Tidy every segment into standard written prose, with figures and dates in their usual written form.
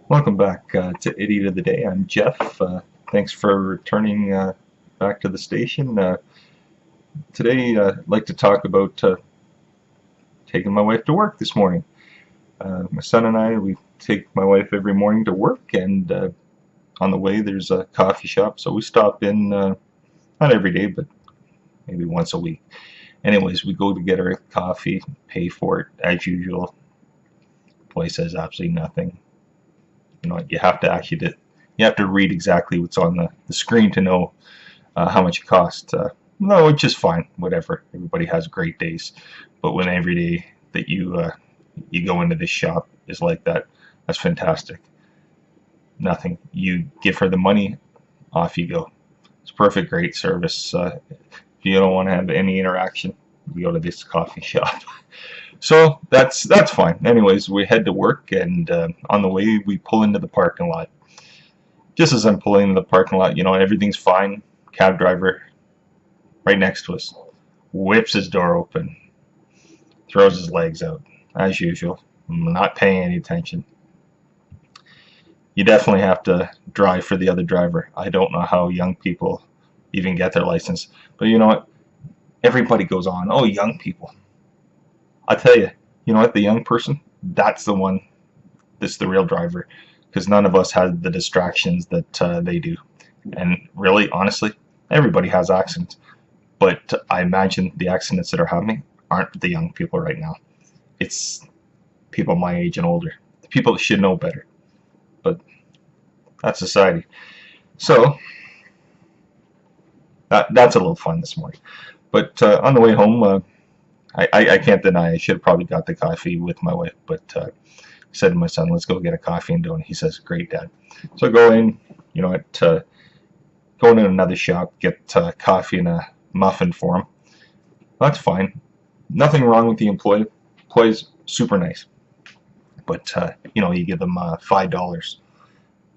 Welcome back to Idiot of the Day. I'm Jeff. Thanks for returning back to the station. Today, I'd like to talk about taking my wife to work this morning. My son and I, we take my wife every morning to work, and on the way there's a coffee shop, so we stop in, not every day, but maybe once a week. Anyways, we go to get our coffee, pay for it as usual. The place has absolutely nothing. You have to you have to read exactly what's on the screen to know how much it costs. No, it's just fine, whatever. Everybody has great days, but when every day that you go into this shop is like that, that's fantastic. Nothing. You give her the money, off you go. It's perfect, great service. If you don't want to have any interaction, you go to this coffee shop. So that's fine. Anyways, we head to work, and on the way we pull into the parking lot. Just as I'm pulling into the parking lot, everything's fine. Cab driver right next to us whips his door open, throws his legs out as usual. I'm not paying any attention. You definitely have to drive for the other driver. I don't know how young people even get their license, but you know what? Everybody goes on. Oh, young people. I tell you, you know what? The young person, that's the one that's the real driver, because none of us have the distractions that they do. And really, honestly, everybody has accidents, but I imagine the accidents that are happening aren't the young people right now. It's people my age and older, the people that should know better. But that's society. So that's a little fun this morning. But on the way home, I can't deny I should have probably got the coffee with my wife, but I said to my son, let's go get a coffee and donut. He says, great, Dad. So I go in, go into another shop, get coffee and a muffin for him. That's fine. Nothing wrong with the employee. Employee's super nice. But, you give them $5.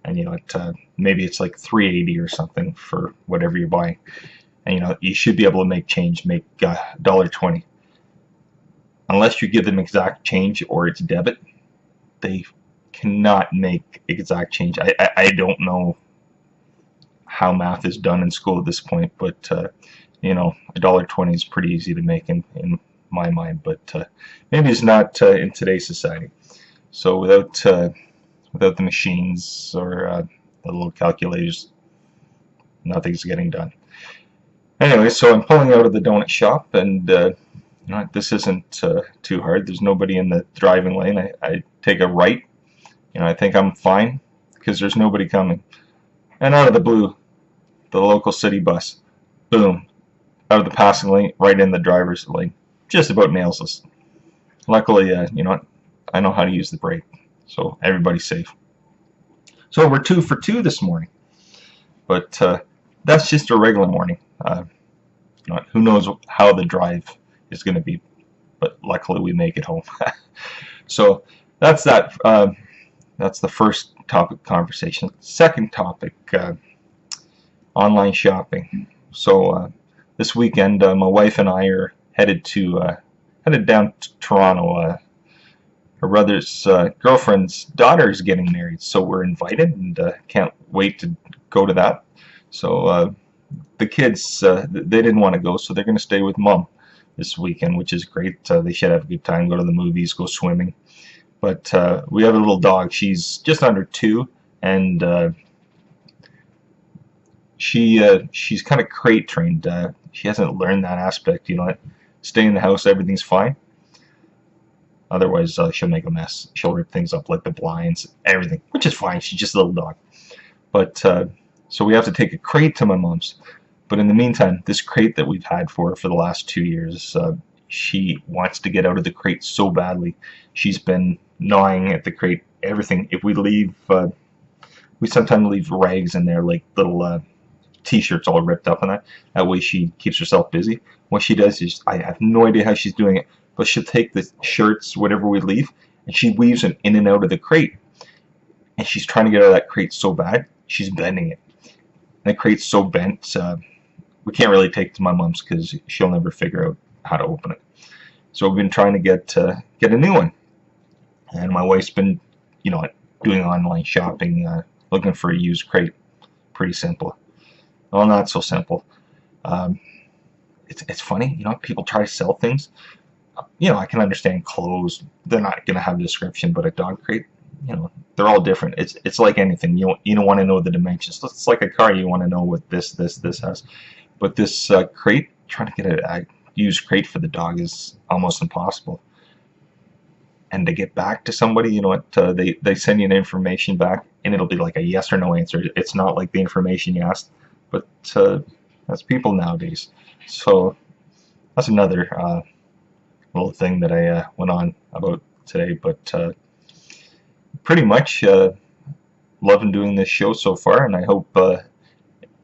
And, maybe it's like $3.80 or something for whatever you're buying. And, you should be able to make change, make $1.20. Unless you give them exact change or it's debit, they cannot make exact change. I don't know how math is done in school at this point, but $1.20 is pretty easy to make in my mind, but maybe it's not in today's society. So without the machines or the little calculators, nothing's getting done. Anyway, so I'm pulling out of the donut shop, and this isn't too hard. There's nobody in the driving lane. I take a right. I think I'm fine because there's nobody coming. And out of the blue, the local city bus, boom, out of the passing lane, right in the driver's lane. Just about nails us. Luckily, I know how to use the brake, so everybody's safe. So we're 2 for 2 this morning, but that's just a regular morning. Who knows how the drive is going to be, but luckily we make it home. So that's that. That's the first topic conversation. Second topic, online shopping. So this weekend, my wife and I are headed down to Toronto. Her brother's girlfriend's daughter is getting married, so we're invited, and can't wait to go to that. So the kids, they didn't want to go, so they're going to stay with Mom this weekend, which is great. They should have a good time, go to the movies, go swimming. But we have a little dog. She's just under 2, and she's kind of crate trained. She hasn't learned that aspect. Stay in the house, everything's fine. Otherwise, she'll make a mess. She'll rip things up, like the blinds, everything, which is fine. She's just a little dog. But so we have to take a crate to my mom's. But in the meantime, this crate that we've had for her for the last 2 years, she wants to get out of the crate so badly. She's been gnawing at the crate, everything. If we leave, we sometimes leave rags in there, like little t-shirts all ripped up and that. That way she keeps herself busy. What she does is, I have no idea how she's doing it, but she'll take the shirts, whatever we leave, and she weaves them in and out of the crate. And she's trying to get out of that crate so bad, she's bending it. And the crate's so bent, we can't really take it to my mom's because she'll never figure out how to open it. So we've been trying to get a new one. And my wife's been, doing online shopping, looking for a used crate. Pretty simple. Well, not so simple. Um, it's funny, people try to sell things. I can understand clothes. They're not going to have a description, but a dog crate, they're all different. It's like anything. You don't want to know the dimensions. It's like a car. You want to know what this has. But this crate, trying to get a used crate for the dog is almost impossible. And to get back to somebody, they send you an information back, and it'll be like a yes or no answer. It's not like the information you asked, but that's people nowadays. So that's another little thing that I went on about today. But pretty much loving doing this show so far, and I hope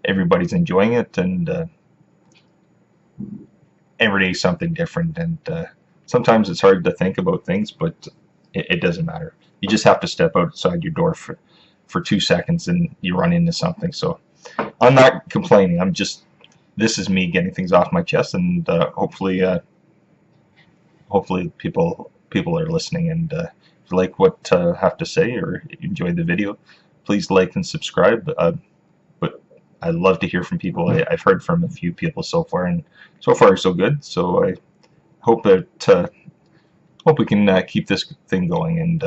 everybody's enjoying it. And every day something different, and sometimes it's hard to think about things, but it doesn't matter. You just have to step outside your door for 2 seconds, and you run into something. So I'm not complaining. This is me getting things off my chest, and hopefully people are listening. And if you like what I have to say or enjoyed the video, please like and subscribe. But I love to hear from people. I've heard from a few people so far, and so far so good. So I hope that we can keep this thing going. And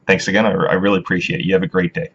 thanks again. I really appreciate it. You have a great day.